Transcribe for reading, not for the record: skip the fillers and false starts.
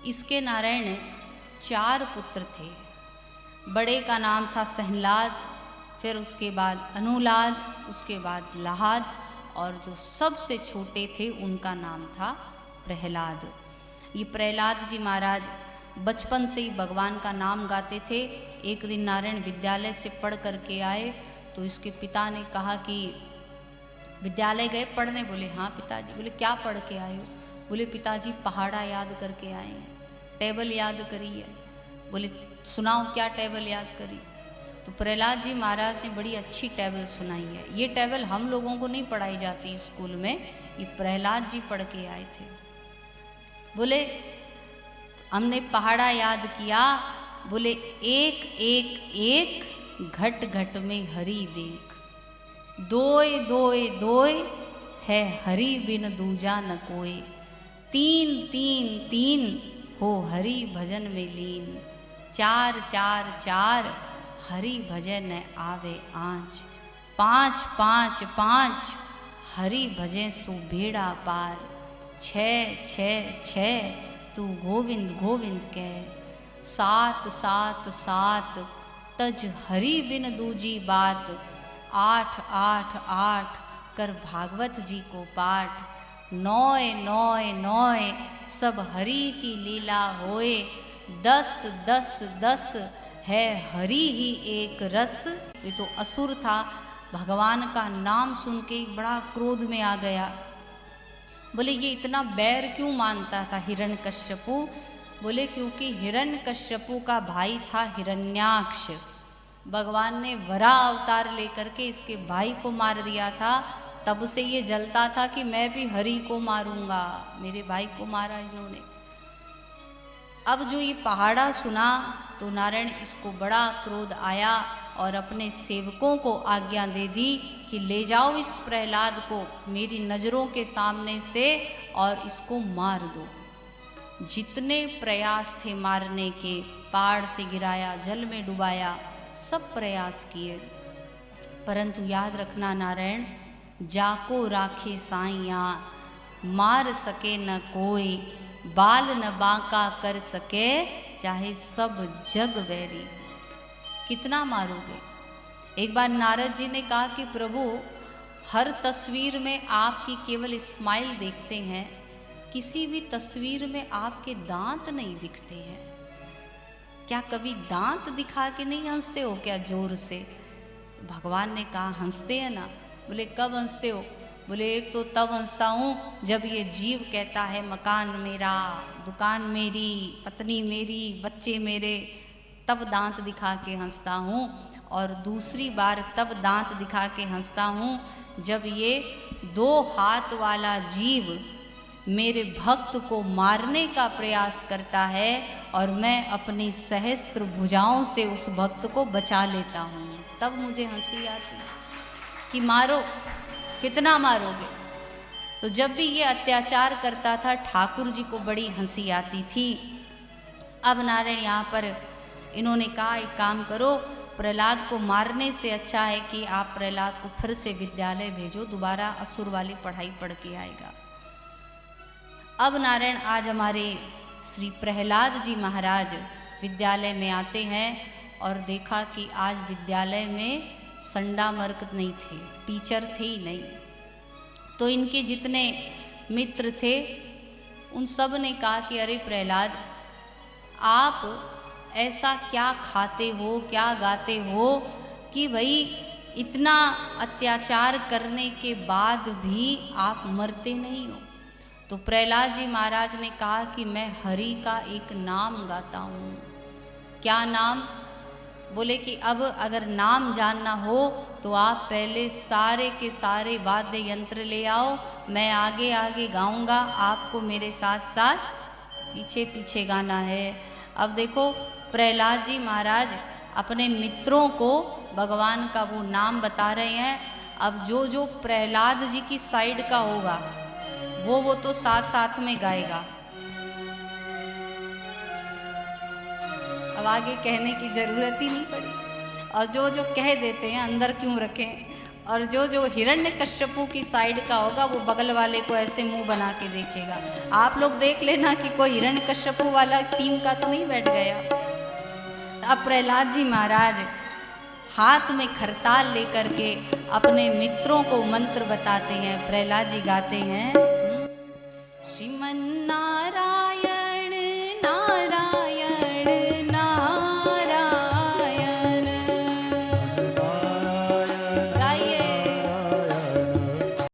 इसके नारायण 4 पुत्र थे। बड़े का नाम था सहलाद, फिर उसके बाद अनुलाद, उसके बाद लाहाद, और जो सबसे छोटे थे उनका नाम था प्रहलाद। ये प्रहलाद जी महाराज बचपन से ही भगवान का नाम गाते थे। एक दिन नारायण विद्यालय से पढ़ करके आए तो इसके पिता ने कहा कि विद्यालय गए पढ़ने? बोले हाँ पिताजी। बोले क्या पढ़ के आए हो? बोले पिताजी पहाड़ा याद करके आए हैं, टेबल याद करी है। बोले सुनाओ क्या टेबल याद करी? तो प्रहलाद जी महाराज ने बड़ी अच्छी टेबल सुनाई है। ये टेबल हम लोगों को नहीं पढ़ाई जाती स्कूल में, ये प्रहलाद जी पढ़ के आए थे। बोले हमने पहाड़ा याद किया। बोले एक एक एक घट घट में हरि देख, दोय दोय दोय है हरि बिन दूजा न कोय, तीन तीन तीन हो हरि भजन में लीन, चार चार चार हरि भजन आवे आँच, पाँच पाँच पाँच हरि भजन सु बेड़ा पार, छः छः छः तू गोविंद गोविंद कह, सात सात सात तज हरि बिन दूजी बात, आठ आठ आठ कर भागवत जी को पाठ, नौय नौय नौय सब हरि की लीला होए, दस दस दस है हरि ही एक रस। ये तो असुर था, भगवान का नाम सुन के बड़ा क्रोध में आ गया। बोले ये इतना बैर क्यों मानता था हिरण्यकश्यपु? बोले क्योंकि हिरण्यकश्यपु का भाई था हिरण्याक्ष। भगवान ने वराह अवतार लेकर के इसके भाई को मार दिया था। तब से ये जलता था कि मैं भी हरि को मारूंगा, मेरे भाई को मारा इन्होंने। अब जो ये पहाड़ा सुना तो नारायण इसको बड़ा क्रोध आया और अपने सेवकों को आज्ञा दे दी कि ले जाओ इस प्रहलाद को मेरी नज़रों के सामने से और इसको मार दो। जितने प्रयास थे मारने के, पहाड़ से गिराया, जल में डुबाया, सब प्रयास किए, परंतु याद रखना नारायण, जाको राखे साइया मार सके न कोई, बाल न बांका कर सके चाहे सब जग वैरी। कितना मारोगे? एक बार नारद जी ने कहा कि प्रभु हर तस्वीर में आपकी केवल स्माइल देखते हैं, किसी भी तस्वीर में आपके दांत नहीं दिखते हैं। क्या कभी दांत दिखा के नहीं हंसते हो क्या जोर से? भगवान ने कहा हंसते हैं ना। बोले कब हंसते हो? बोले एक तो तब हंसता हूँ जब ये जीव कहता है मकान मेरा, दुकान मेरी, पत्नी मेरी, बच्चे मेरे, तब दांत दिखा के हंसता हूँ। और दूसरी बार तब दांत दिखा के हंसता हूँ जब ये 2 हाथ वाला जीव मेरे भक्त को मारने का प्रयास करता है और मैं अपनी सहस्त्र भुजाओं से उस भक्त को बचा लेता हूँ, तब मुझे हंसी आती है कि मारो, कितना मारोगे। तो जब भी ये अत्याचार करता था ठाकुर जी को बड़ी हंसी आती थी। अब नारायण यहाँ पर इन्होंने कहा एक काम करो, प्रहलाद को मारने से अच्छा है कि आप प्रहलाद को फिर से विद्यालय भेजो, दोबारा असुर वाली पढ़ाई पढ़ के आएगा। अब नारायण आज हमारे श्री प्रहलाद जी महाराज विद्यालय में आते हैं और देखा कि आज विद्यालय में संडा मर्क नहीं थे, टीचर थे ही नहीं। तो इनके जितने मित्र थे उन सब ने कहा कि अरे प्रहलाद, आप ऐसा क्या खाते हो, क्या गाते हो कि भाई इतना अत्याचार करने के बाद भी आप मरते नहीं हो? तो प्रहलाद जी महाराज ने कहा कि मैं हरि का एक नाम गाता हूँ। क्या नाम? बोले कि अब अगर नाम जानना हो तो आप पहले सारे के सारे वाद्य यंत्र ले आओ, मैं आगे आगे गाऊंगा, आपको मेरे साथ साथ पीछे पीछे गाना है। अब देखो प्रहलाद जी महाराज अपने मित्रों को भगवान का वो नाम बता रहे हैं। अब जो जो प्रहलाद जी की साइड का होगा वो तो साथ साथ में गाएगा। अब आगे कहने की जरूरत ही नहीं पड़ी। और जो जो कह देते हैं अंदर क्यों रखें, और जो हिरण्यकश्यपु की साइड का होगा वो बगल वाले को ऐसे मुंह बना के देखेगा। आप लोग देख लेना कि कोई हिरण्यकश्यपु वाला टीम का तो नहीं बैठ गया। अब प्रहलाद जी महाराज हाथ में खरताल लेकर के अपने मित्रों को मंत्र बताते हैं। प्रहलाद जी गाते हैं, श्रीमन नारायण